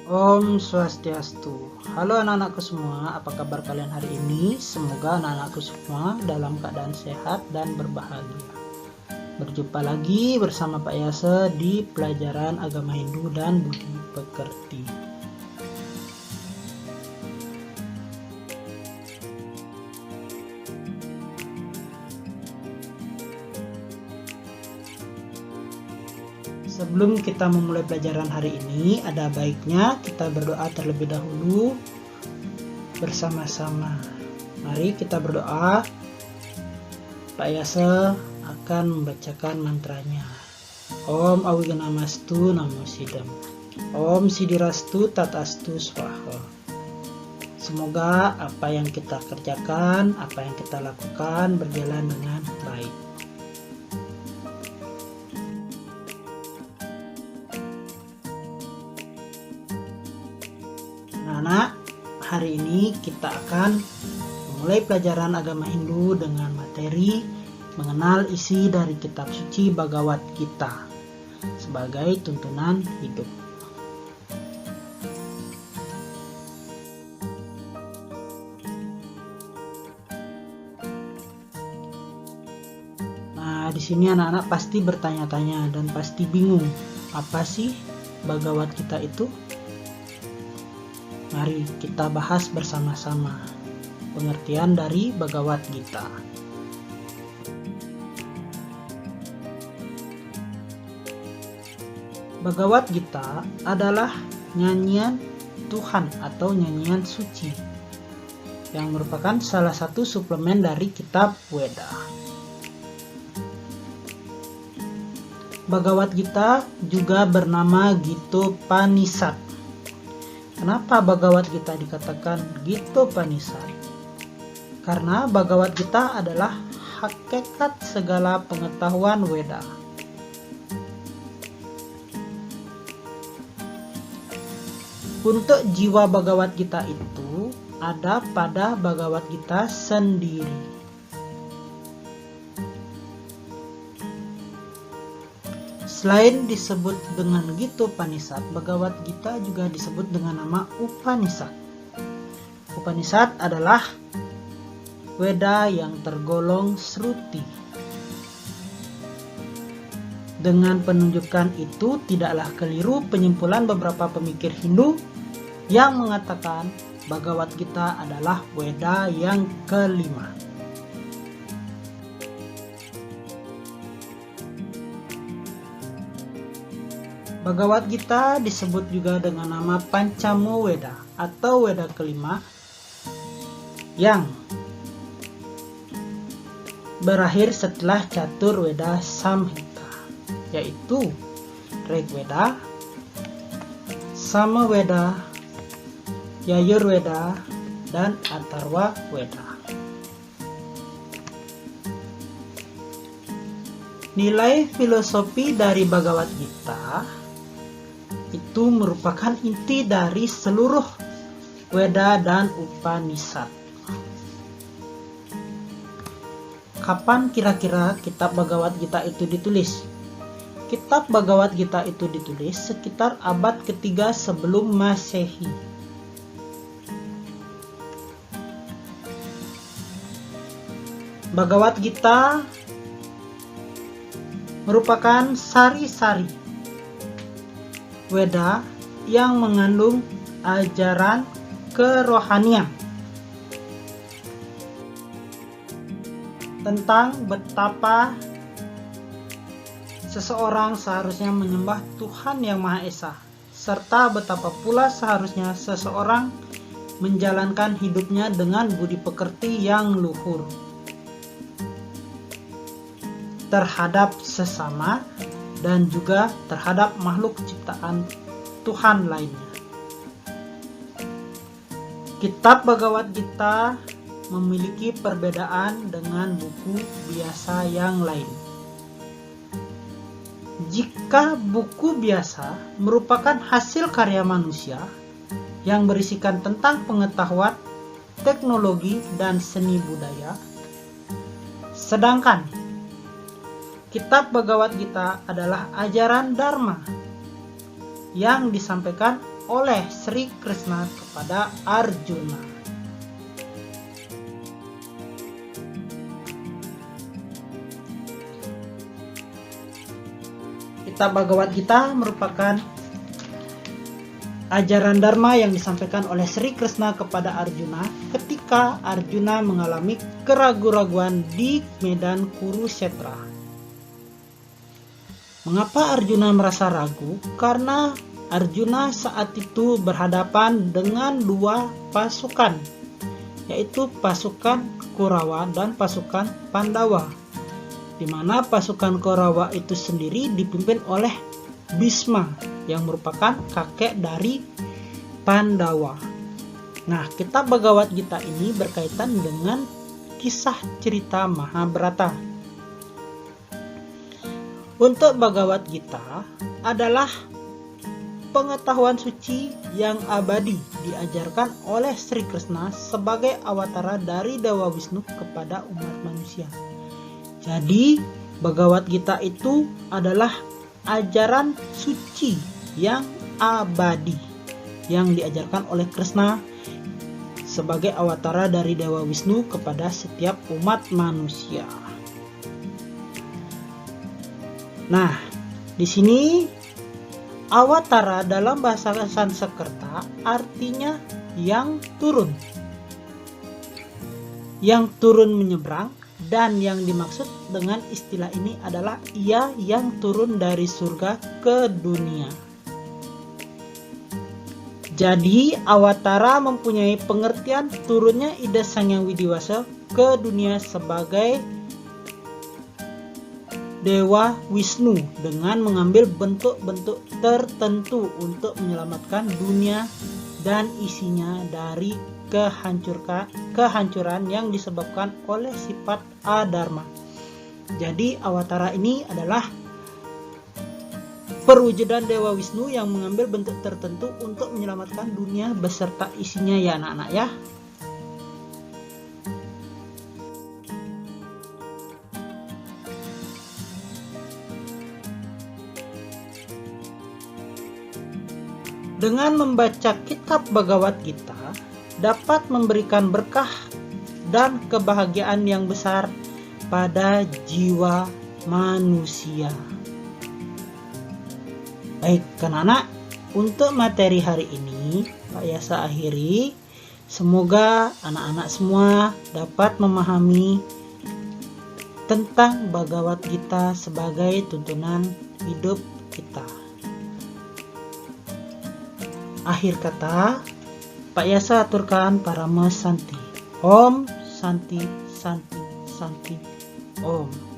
Om Swastiastu. Halo anak-anakku semua, apa kabar kalian hari ini? Semoga anak-anakku semua dalam keadaan sehat dan berbahagia. Berjumpa lagi bersama Pak Yase di pelajaran agama Hindu dan budi pekerti. Sebelum kita memulai pelajaran hari ini, ada baiknya kita berdoa terlebih dahulu bersama-sama. Mari kita berdoa. Pak Yase akan membacakan mantranya. Om Awiganamastu Namo Sidam. Om Sidirastu Tatastu Swaha. Semoga apa yang kita kerjakan, apa yang kita lakukan berjalan dengan baik. Anak-anak, hari ini kita akan memulai pelajaran agama Hindu dengan materi mengenal isi dari kitab suci Bhagavad Gita sebagai tuntunan hidup. Nah, di sini anak-anak pasti bertanya-tanya dan pasti bingung, apa sih Bhagavad Gita itu? Mari kita bahas bersama-sama pengertian dari Bhagavad Gita. Bhagavad Gita adalah nyanyian Tuhan atau nyanyian suci yang merupakan salah satu suplemen dari kitab Weda. Bhagavad Gita juga bernama Gitopanisad. Kenapa Bhagavad Gita dikatakan Gitopanisad? Karena Bhagavad Gita adalah hakikat segala pengetahuan Weda. Untuk jiwa Bhagavad Gita itu ada pada Bhagavad Gita sendiri. Selain disebut dengan Gitopanisad, Bhagavad Gita juga disebut dengan nama Upanishad. Upanishad adalah Weda yang tergolong Shruti. Dengan penunjukan itu tidaklah keliru penyimpulan beberapa pemikir Hindu yang mengatakan Bhagavad Gita adalah Weda yang kelima. Bhagavad Gita disebut juga dengan nama Pancamo Weda atau Weda kelima yang berakhir setelah Catur Weda Samhita, yaitu Rig Weda, Sama Weda, Yajurveda, dan Atharva Weda. Nilai filosofi dari Bhagavad Gita itu merupakan inti dari seluruh Weda dan Upanishad. Kapan kira-kira kitab Bhagavad Gita itu ditulis? Kitab Bhagavad Gita itu ditulis sekitar abad ketiga sebelum Masehi. Bhagavad Gita merupakan sari-sari Weda yang mengandung ajaran kerohanian tentang betapa seseorang seharusnya menyembah Tuhan Yang Maha Esa, serta betapa pula seharusnya seseorang menjalankan hidupnya dengan budi pekerti yang luhur terhadap sesama dan juga terhadap makhluk ciptaan Tuhan lainnya. Kitab Bhagavad Gita memiliki perbedaan dengan buku biasa yang lain. Jika buku biasa merupakan hasil karya manusia yang berisikan tentang pengetahuan, teknologi, dan seni budaya, sedangkan kitab Bhagavad Gita adalah ajaran Dharma yang disampaikan oleh Sri Krishna kepada Arjuna. Kitab Bhagavad Gita merupakan ajaran Dharma yang disampaikan oleh Sri Krishna kepada Arjuna ketika Arjuna mengalami keraguan-raguan di medan Kurukshetra. Mengapa Arjuna merasa ragu? Karena Arjuna saat itu berhadapan dengan dua pasukan, yaitu pasukan Kurawa dan pasukan Pandawa, di mana pasukan Kurawa itu sendiri dipimpin oleh Bhisma yang merupakan kakek dari Pandawa. Nah, kitab Bhagavad Gita ini berkaitan dengan kisah cerita Mahabharata. Untuk Bhagavad Gita adalah pengetahuan suci yang abadi diajarkan oleh Sri Krishna sebagai awatara dari Dewa Wisnu kepada umat manusia. Jadi, Bhagavad Gita itu adalah ajaran suci yang abadi yang diajarkan oleh Krishna sebagai awatara dari Dewa Wisnu kepada setiap umat manusia. Nah, di sini awatara dalam bahasa Sanskerta artinya yang turun. Yang turun menyeberang. Dan yang dimaksud dengan istilah ini adalah ia yang turun dari surga ke dunia. Jadi awatara mempunyai pengertian turunnya Ida Sang Hyang Widiwasa ke dunia sebagai Dewa Wisnu dengan mengambil bentuk-bentuk tertentu untuk menyelamatkan dunia dan isinya dari kehancuran yang disebabkan oleh sifat adharma. Jadi awatara ini adalah perwujudan Dewa Wisnu yang mengambil bentuk tertentu untuk menyelamatkan dunia beserta isinya, ya anak-anak ya. Dengan membaca kitab Bhagavad Gita dapat memberikan berkah dan kebahagiaan yang besar pada jiwa manusia. Baik, anak-anak, untuk materi hari ini Pak Yasa akhiri. Semoga anak-anak semua dapat memahami tentang Bhagavad Gita sebagai tuntunan hidup kita. Akhir kata, Pak Yasa aturkan Parama Santi. Om Santi Santi Santi Om.